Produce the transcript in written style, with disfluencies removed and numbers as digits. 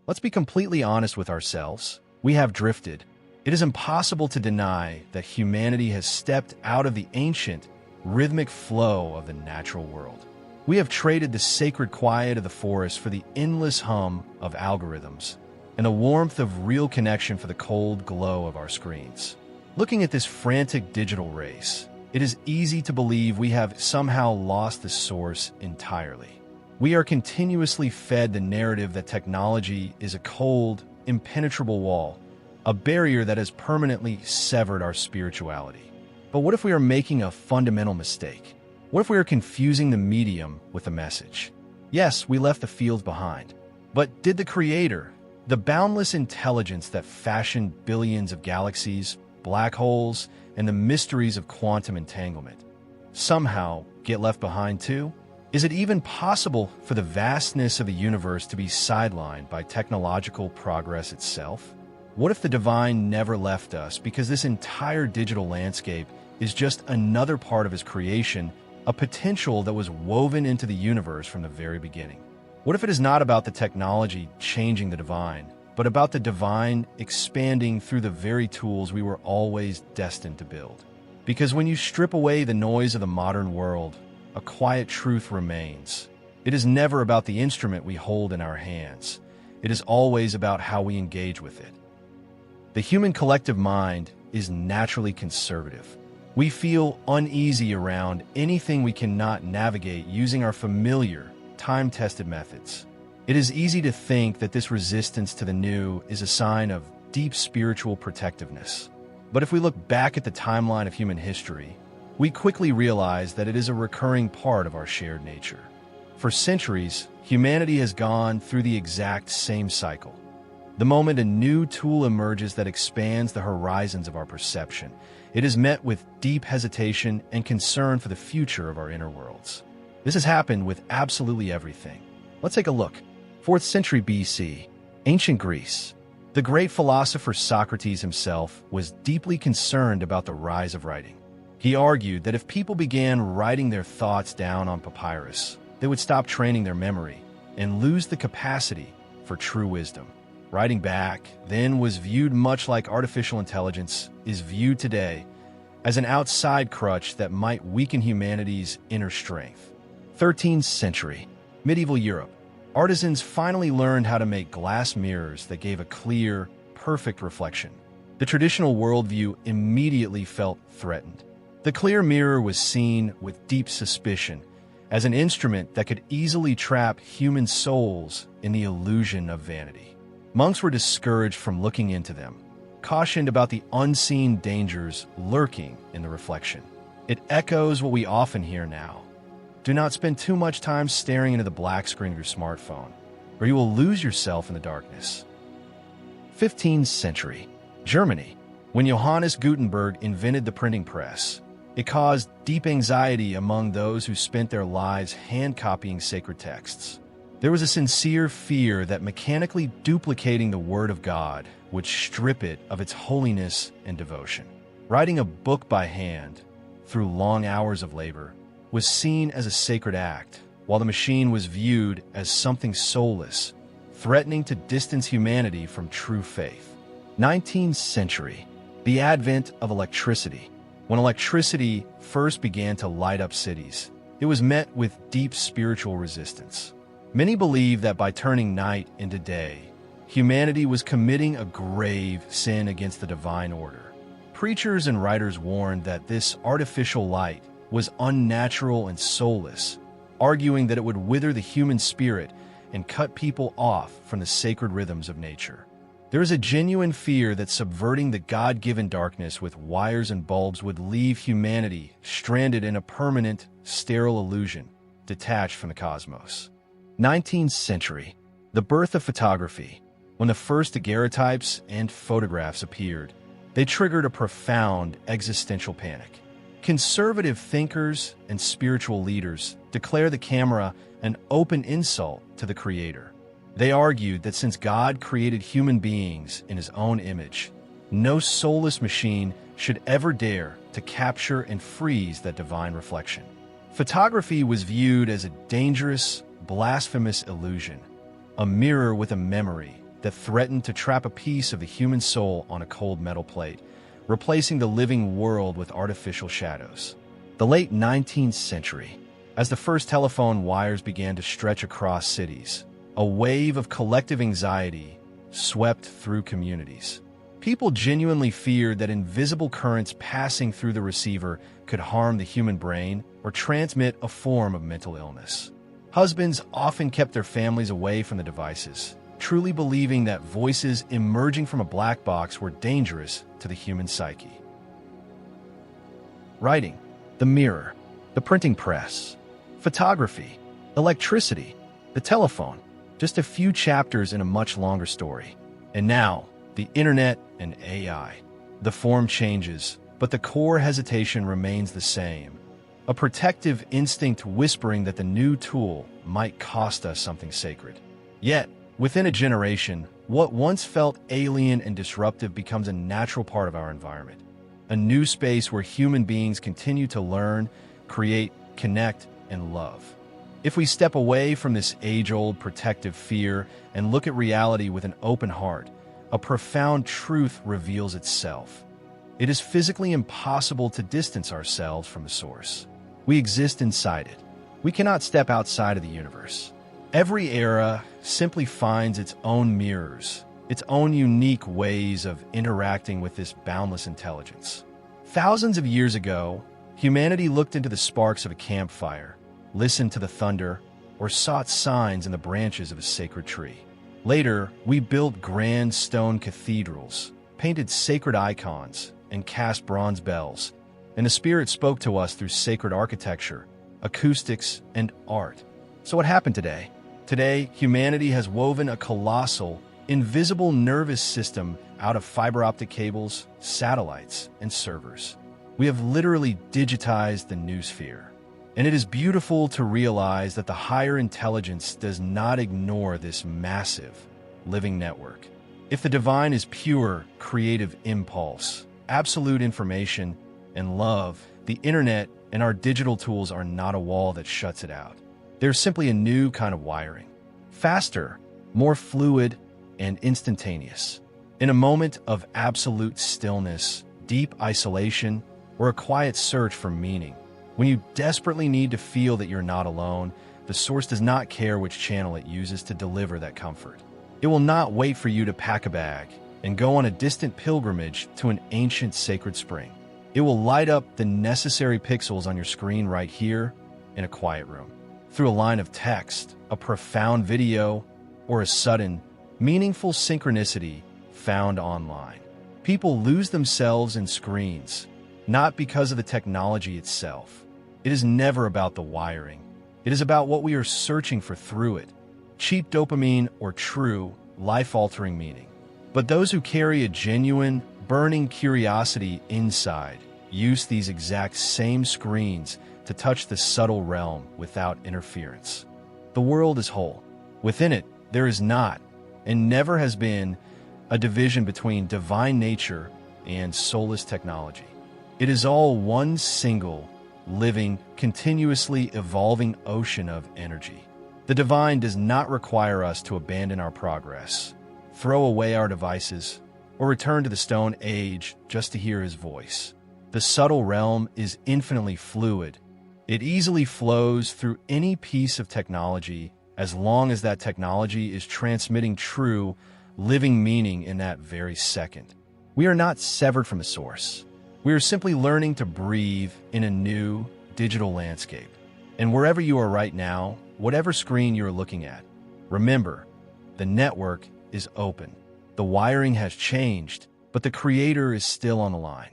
Let's be completely honest with ourselves. We have drifted. It is impossible to deny that humanity has stepped out of the ancient, rhythmic flow of the natural world. We have traded the sacred quiet of the forest for the endless hum of algorithms, and the warmth of real connection for the cold glow of our screens. Looking at this frantic digital race, it is easy to believe we have somehow lost the source entirely. We are continuously fed the narrative that technology is a cold, impenetrable wall, a barrier that has permanently severed our spirituality. But what if we are making a fundamental mistake? What if we are confusing the medium with the message? Yes, we left the field behind. But did the Creator, the boundless intelligence that fashioned billions of galaxies, black holes, and the mysteries of quantum entanglement, somehow get left behind too? Is it even possible for the vastness of the universe to be sidelined by technological progress itself? What if the divine never left us because this entire digital landscape is just another part of his creation, a potential that was woven into the universe from the very beginning? What if it is not about the technology changing the divine, but about the divine expanding through the very tools we were always destined to build? Because when you strip away the noise of the modern world, a quiet truth remains. It is never about the instrument we hold in our hands. It is always about how we engage with it. The human collective mind is naturally conservative. We feel uneasy around anything we cannot navigate using our familiar, time-tested methods. It is easy to think that this resistance to the new is a sign of deep spiritual protectiveness. But if we look back at the timeline of human history, we quickly realize that it is a recurring part of our shared nature. For centuries, humanity has gone through the exact same cycle. The moment a new tool emerges that expands the horizons of our perception, it is met with deep hesitation and concern for the future of our inner worlds. This has happened with absolutely everything. Let's take a look. 4th century BC, ancient Greece. The great philosopher Socrates himself was deeply concerned about the rise of writing. He argued that if people began writing their thoughts down on papyrus, they would stop training their memory and lose the capacity for true wisdom. Writing back then was viewed much like artificial intelligence is viewed today, as an outside crutch that might weaken humanity's inner strength. 13th century, medieval Europe. Artisans finally learned how to make glass mirrors that gave a clear, perfect reflection. The traditional worldview immediately felt threatened. The clear mirror was seen with deep suspicion as an instrument that could easily trap human souls in the illusion of vanity. Monks were discouraged from looking into them, cautioned about the unseen dangers lurking in the reflection. It echoes what we often hear now. Do not spend too much time staring into the black screen of your smartphone, or you will lose yourself in the darkness. 15th century, Germany. When Johannes Gutenberg invented the printing press, it caused deep anxiety among those who spent their lives hand-copying sacred texts. There was a sincere fear that mechanically duplicating the Word of God would strip it of its holiness and devotion. Writing a book by hand, through long hours of labor, was seen as a sacred act, while the machine was viewed as something soulless, threatening to distance humanity from true faith. 19th century, the advent of electricity. When electricity first began to light up cities, it was met with deep spiritual resistance. Many believed that by turning night into day, humanity was committing a grave sin against the divine order. Preachers and writers warned that this artificial light was unnatural and soulless, arguing that it would wither the human spirit and cut people off from the sacred rhythms of nature. There is a genuine fear that subverting the God-given darkness with wires and bulbs would leave humanity stranded in a permanent, sterile illusion, detached from the cosmos. 19th century, the birth of photography. When the first daguerreotypes and photographs appeared, they triggered a profound existential panic. Conservative thinkers and spiritual leaders declare the camera an open insult to the Creator. They argued that since God created human beings in His own image, no soulless machine should ever dare to capture and freeze that divine reflection. Photography was viewed as a dangerous, blasphemous illusion, a mirror with a memory that threatened to trap a piece of the human soul on a cold metal plate, replacing the living world with artificial shadows. The late 19th century, as the first telephone wires began to stretch across cities, a wave of collective anxiety swept through communities. People genuinely feared that invisible currents passing through the receiver could harm the human brain or transmit a form of mental illness. Husbands often kept their families away from the devices, truly believing that voices emerging from a black box were dangerous to the human psyche. Writing, the mirror, the printing press, photography, electricity, the telephone, just a few chapters in a much longer story. And now, the internet and AI. The form changes, but the core hesitation remains the same. A protective instinct whispering that the new tool might cost us something sacred. Yet, within a generation, what once felt alien and disruptive becomes a natural part of our environment. A new space where human beings continue to learn, create, connect, and love. If we step away from this age-old protective fear and look at reality with an open heart, a profound truth reveals itself. It is physically impossible to distance ourselves from the source. We exist inside it. We cannot step outside of the universe. Every era simply finds its own mirrors, its own unique ways of interacting with this boundless intelligence. Thousands of years ago, humanity looked into the sparks of a campfire, listened to the thunder, or sought signs in the branches of a sacred tree. Later, we built grand stone cathedrals, painted sacred icons, and cast bronze bells, and the Spirit spoke to us through sacred architecture, acoustics, and art. So what happened today? Today, humanity has woven a colossal, invisible nervous system out of fiber optic cables, satellites, and servers. We have literally digitized the noosphere. And it is beautiful to realize that the higher intelligence does not ignore this massive, living network. If the divine is pure, creative impulse, absolute information, and love, the internet and our digital tools are not a wall that shuts it out. They're simply a new kind of wiring. Faster, more fluid, and instantaneous. In a moment of absolute stillness, deep isolation, or a quiet search for meaning, when you desperately need to feel that you're not alone, the source does not care which channel it uses to deliver that comfort. It will not wait for you to pack a bag and go on a distant pilgrimage to an ancient sacred spring. It will light up the necessary pixels on your screen right here in a quiet room. Through a line of text, a profound video, or a sudden, meaningful synchronicity found online. People lose themselves in screens, not because of the technology itself. It is never about the wiring. It is about what we are searching for through it, cheap dopamine or true, life-altering meaning. But those who carry a genuine, burning curiosity inside use these exact same screens to touch the subtle realm without interference. The world is whole. Within it, there is not, and never has been, a division between divine nature and soulless technology. It is all one single, living, continuously evolving ocean of energy. The divine does not require us to abandon our progress, throw away our devices, or return to the Stone Age just to hear his voice. The subtle realm is infinitely fluid. It easily flows through any piece of technology as long as that technology is transmitting true, living meaning in that very second. We are not severed from the source. We are simply learning to breathe in a new, digital landscape. And wherever you are right now, whatever screen you are looking at, remember, the network is open. The wiring has changed, but the creator is still on the line.